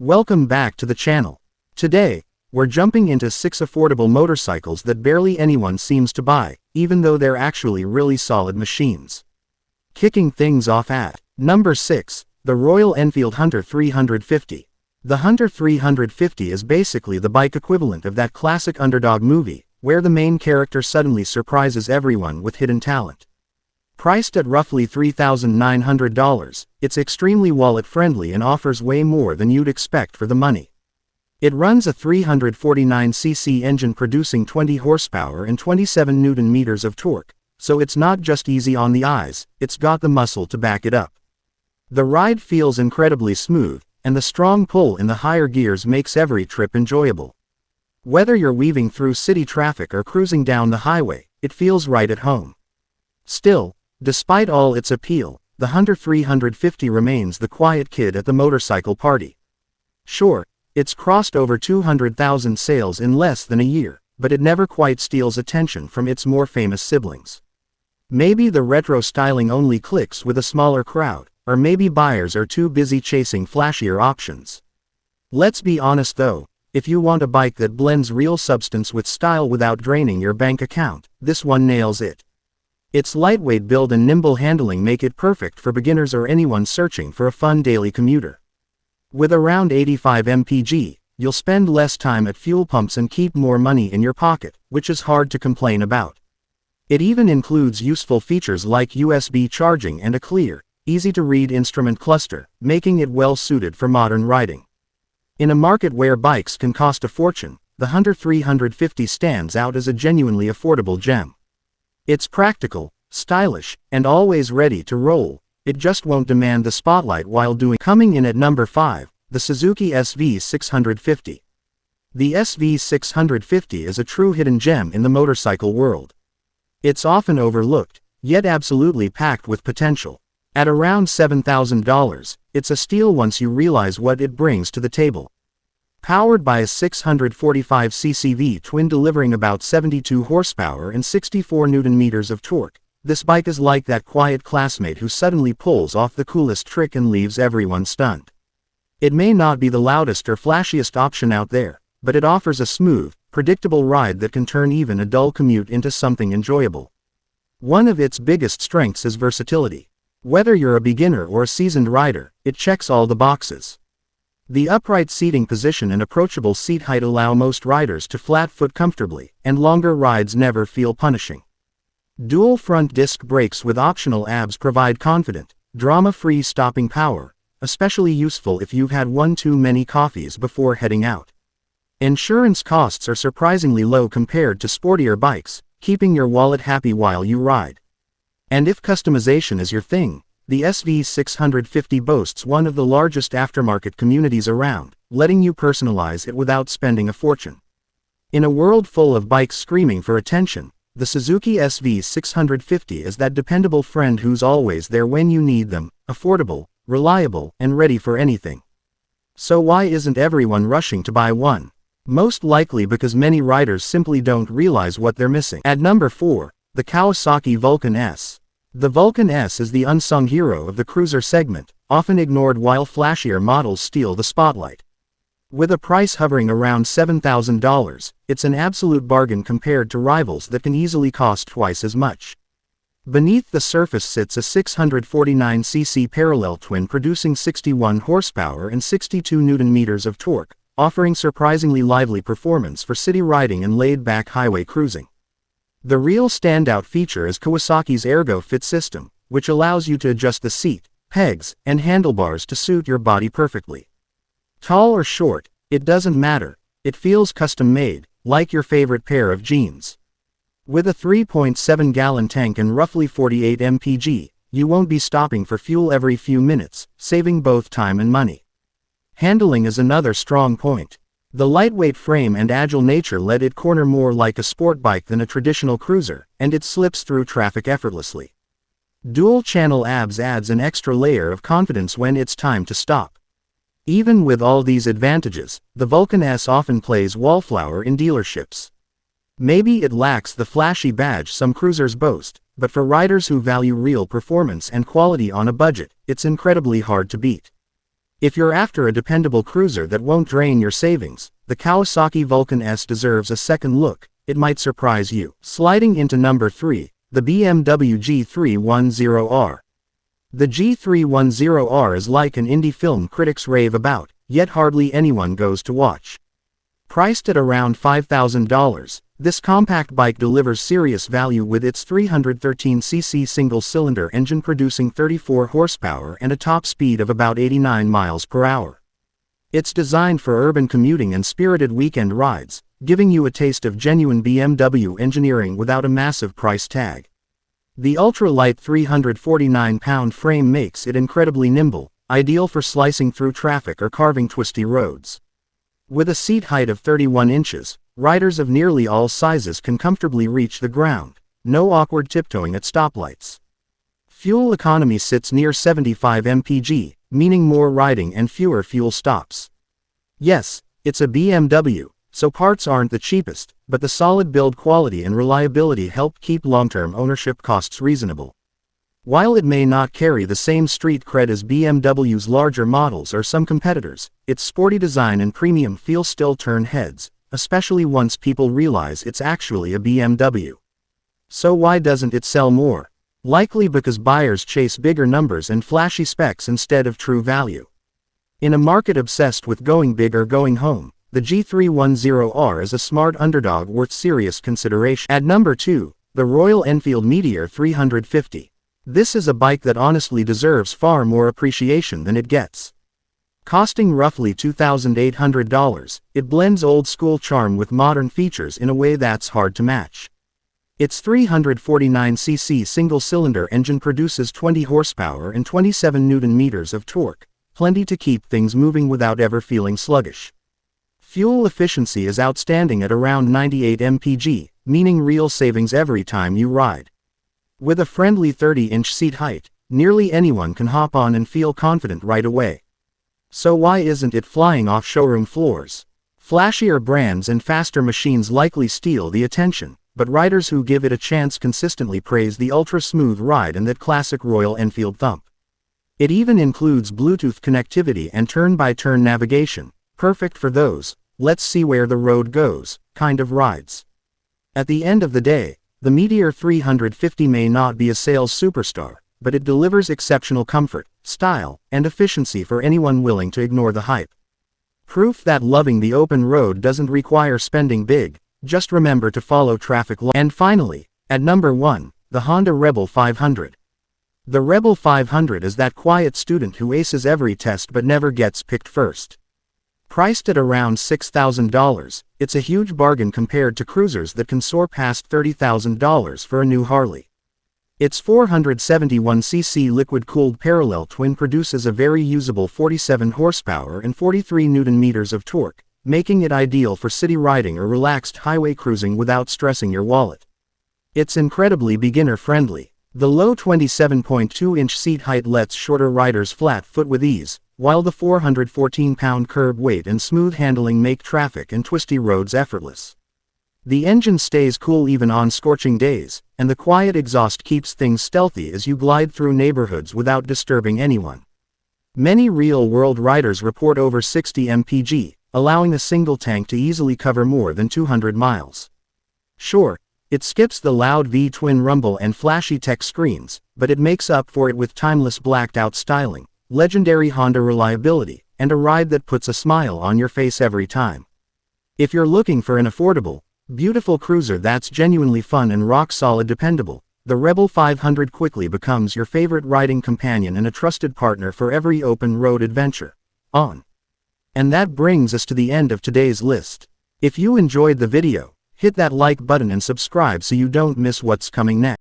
Welcome back to the channel. Today, we're jumping into 6 affordable motorcycles that barely anyone seems to buy, even though they're actually really solid machines. Kicking things off at number 6, the Royal Enfield Hunter 350. The Hunter 350 is basically the bike equivalent of that classic underdog movie, where the main character suddenly surprises everyone with hidden talent. Priced at roughly $3,900, it's extremely wallet-friendly and offers way more than you'd expect for the money. It runs a 349cc engine producing 20 horsepower and 27 Nm of torque, so it's not just easy on the eyes, it's got the muscle to back it up. The ride feels incredibly smooth, and the strong pull in the higher gears makes every trip enjoyable. Whether you're weaving through city traffic or cruising down the highway, it feels right at home. Still, despite all its appeal, the Hunter 350 remains the quiet kid at the motorcycle party. Sure, it's crossed over 200,000 sales in less than a year, but it never quite steals attention from its more famous siblings. Maybe the retro styling only clicks with a smaller crowd, or maybe buyers are too busy chasing flashier options. Let's be honest though, if you want a bike that blends real substance with style without draining your bank account, this one nails it. Its lightweight build and nimble handling make it perfect for beginners or anyone searching for a fun daily commuter. With around 85 mpg, you'll spend less time at fuel pumps and keep more money in your pocket, which is hard to complain about. It even includes useful features like USB charging and a clear, easy-to-read instrument cluster, making it well-suited for modern riding. In a market where bikes can cost a fortune, the Hunter 350 stands out as a genuinely affordable gem. It's practical, stylish, and always ready to roll. It just won't demand the spotlight while doing. Coming in at number 5, the Suzuki SV650. The SV650 is a true hidden gem in the motorcycle world. It's often overlooked, yet absolutely packed with potential. At around $7,000, it's a steal once you realize what it brings to the table. Powered by a 645cc V-twin delivering about 72 horsepower and 64 Nm of torque, this bike is like that quiet classmate who suddenly pulls off the coolest trick and leaves everyone stunned. It may not be the loudest or flashiest option out there, but it offers a smooth, predictable ride that can turn even a dull commute into something enjoyable. One of its biggest strengths is versatility. Whether you're a beginner or a seasoned rider, it checks all the boxes. The upright seating position and approachable seat height allow most riders to flat-foot comfortably, and longer rides never feel punishing. Dual front disc brakes with optional ABS provide confident, drama-free stopping power, especially useful if you've had one too many coffees before heading out. Insurance costs are surprisingly low compared to sportier bikes, keeping your wallet happy while you ride. And if customization is your thing, the SV650 boasts one of the largest aftermarket communities around, letting you personalize it without spending a fortune. In a world full of bikes screaming for attention, the Suzuki SV650 is that dependable friend who's always there when you need them, affordable, reliable, and ready for anything. So why isn't everyone rushing to buy one? Most likely because many riders simply don't realize what they're missing. At number 4, the Kawasaki Vulcan S. The Vulcan S is the unsung hero of the cruiser segment, often ignored while flashier models steal the spotlight. With a price hovering around $7,000, it's an absolute bargain compared to rivals that can easily cost twice as much. Beneath the surface sits a 649cc parallel twin producing 61 horsepower and 62 Nm of torque, offering surprisingly lively performance for city riding and laid-back highway cruising. The real standout feature is Kawasaki's Ergo Fit system, which allows you to adjust the seat, pegs, and handlebars to suit your body perfectly. Tall or short, it doesn't matter, it feels custom-made, like your favorite pair of jeans. With a 3.7-gallon tank and roughly 48 mpg, you won't be stopping for fuel every few minutes, saving both time and money. Handling is another strong point. The lightweight frame and agile nature let it corner more like a sport bike than a traditional cruiser, and it slips through traffic effortlessly. Dual-channel ABS adds an extra layer of confidence when it's time to stop. Even with all these advantages, the Vulcan S often plays wallflower in dealerships. Maybe it lacks the flashy badge some cruisers boast, but for riders who value real performance and quality on a budget, it's incredibly hard to beat. If you're after a dependable cruiser that won't drain your savings, the Kawasaki Vulcan S deserves a second look. It might surprise you. Sliding into number 3, the BMW G310R. The G310R is like an indie film critics rave about, yet hardly anyone goes to watch. Priced at around $5,000, this compact bike delivers serious value with its 313cc single-cylinder engine producing 34 horsepower and a top speed of about 89 miles per hour. It's designed for urban commuting and spirited weekend rides, giving you a taste of genuine BMW engineering without a massive price tag. The ultra-light 349-pound frame makes it incredibly nimble, ideal for slicing through traffic or carving twisty roads. With a seat height of 31 inches, riders of nearly all sizes can comfortably reach the ground, no awkward tiptoeing at stoplights. Fuel economy sits near 75 mpg, meaning more riding and fewer fuel stops. Yes, it's a BMW, so parts aren't the cheapest, but the solid build quality and reliability help keep long-term ownership costs reasonable. While it may not carry the same street cred as BMW's larger models or some competitors, its sporty design and premium feel still turn heads, especially once people realize it's actually a BMW. So why doesn't it sell more? Likely because buyers chase bigger numbers and flashy specs instead of true value. In a market obsessed with going big or going home, the G310R is a smart underdog worth serious consideration. At number 2, the Royal Enfield Meteor 350. This is a bike that honestly deserves far more appreciation than it gets. Costing roughly $2,800, it blends old-school charm with modern features in a way that's hard to match. Its 349cc single-cylinder engine produces 20 horsepower and 27 Newton-meters of torque, plenty to keep things moving without ever feeling sluggish. Fuel efficiency is outstanding at around 98 mpg, meaning real savings every time you ride. With a friendly 30-inch seat height, nearly anyone can hop on and feel confident right away. So why isn't it flying off showroom floors? Flashier brands and faster machines likely steal the attention, but riders who give it a chance consistently praise the ultra-smooth ride and that classic Royal Enfield thump. It even includes Bluetooth connectivity and turn-by-turn navigation, perfect for those, let's see where the road goes, kind of rides. At the end of the day, the Meteor 350 may not be a sales superstar, but it delivers exceptional comfort, style, and efficiency for anyone willing to ignore the hype. Proof that loving the open road doesn't require spending big, just remember to follow traffic laws. And finally, at number 1, the Honda Rebel 500. The Rebel 500 is that quiet student who aces every test but never gets picked first. Priced at around $6,000, it's a huge bargain compared to cruisers that can soar past $30,000 for a new Harley. Its 471cc liquid-cooled parallel twin produces a very usable 47 horsepower and 43 Newton-meters of torque, making it ideal for city riding or relaxed highway cruising without stressing your wallet. It's incredibly beginner-friendly. The low 27.2-inch seat height lets shorter riders flat foot with ease, while the 414-pound curb weight and smooth handling make traffic and twisty roads effortless. The engine stays cool even on scorching days, and the quiet exhaust keeps things stealthy as you glide through neighborhoods without disturbing anyone. Many real-world riders report over 60 mpg, allowing a single tank to easily cover more than 200 miles. Sure, it skips the loud V-twin rumble and flashy tech screens, but it makes up for it with timeless blacked-out styling, legendary Honda reliability, and a ride that puts a smile on your face every time. If you're looking for an affordable, beautiful cruiser that's genuinely fun and rock-solid dependable, the Rebel 500 quickly becomes your favorite riding companion and a trusted partner for every open-road adventure. And that brings us to the end of today's list. If you enjoyed the video, hit that like button and subscribe so you don't miss what's coming next.